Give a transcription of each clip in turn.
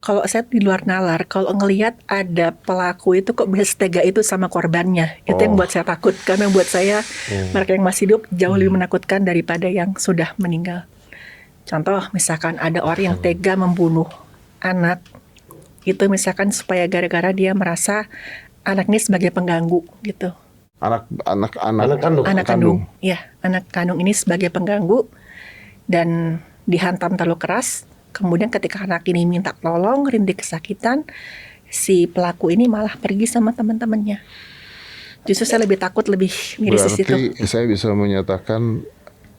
Kalau saya di luar nalar, kalau ngelihat ada pelaku itu kok bisa setega itu sama korbannya, itu yang buat saya takut. Karena buat saya mereka yang masih hidup jauh lebih menakutkan daripada yang sudah meninggal. Contoh, misalkan ada orang yang tega membunuh anak, itu misalkan supaya gara-gara dia merasa anak ini sebagai pengganggu gitu. Anak Kandung. Ya, anak kandung ini sebagai pengganggu dan dihantam terlalu keras. Kemudian ketika anak ini minta tolong, rintih kesakitan, si pelaku ini malah pergi sama teman-temannya. Justru saya lebih takut, lebih miris di situ. Berarti saya bisa menyatakan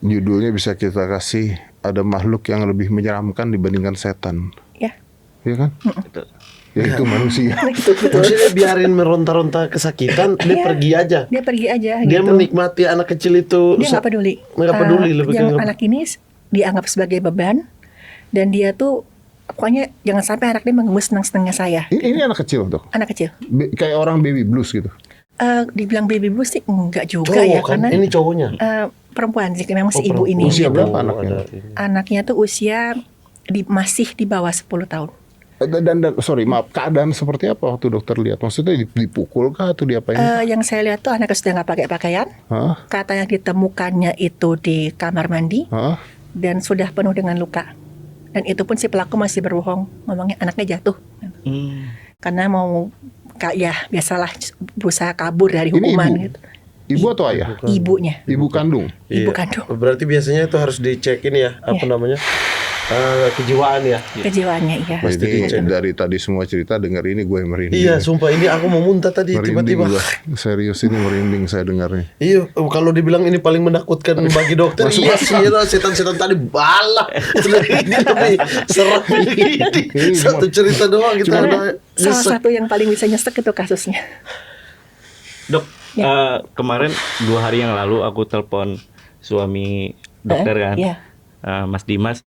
judulnya bisa kita kasih ada makhluk yang lebih menyeramkan dibandingkan setan. Ya. Iya kan? Ya itu manusia. Maksudnya biarin meronta-ronta kesakitan, dia pergi aja. Dia pergi aja. Dia gitu. menikmati anak kecil itu. Dia nggak peduli. Nggak peduli lebih yang anak ini dianggap sebagai beban, dan dia tuh pokoknya jangan sampai anak ini mengganggu senang-senangnya saya. Ini anak kecil dok. Anak kecil. Kayak orang baby blues gitu. Dibilang baby blues sih enggak juga cowok, ya, kan? karena ini cowoknya. Perempuan sih, memang si ibu ini. Usia gitu. berapa anaknya? Anaknya tuh usia masih di bawah 10 tahun. Dan sorry maaf, keadaan seperti apa waktu dokter lihat? Maksudnya dipukul kah atau diapain? Yang saya lihat tuh anaknya sudah nggak pakai pakaian. Katanya ditemukannya itu di kamar mandi dan sudah penuh dengan luka. Dan itu pun si pelaku masih berbohong, ngomongnya anaknya jatuh. Karena mau ya biasalah berusaha kabur dari hukuman gitu. Ibu atau ayah? Ibunya. Ibu kandung. Ibu kandung. Berarti biasanya itu harus dicekin ya, apa namanya? Kejiwaan ya. Kejiwaannya iya. Pasti dari tadi semua cerita dengar ini gue merinding. Iya, sumpah ini aku mau muntah tadi tiba-tiba. Serius ini merinding saya dengarnya. Iya, kalau dibilang ini paling menakutkan bagi dokter, iya sih, setan-setan tadi bala. Ini lebih serem ini. Satu cerita doang kita ada. Salah satu yang paling bisa nyesek itu kasusnya. Dok, kemarin 2 hari yang lalu aku telepon suami dokter kan, Mas Dimas.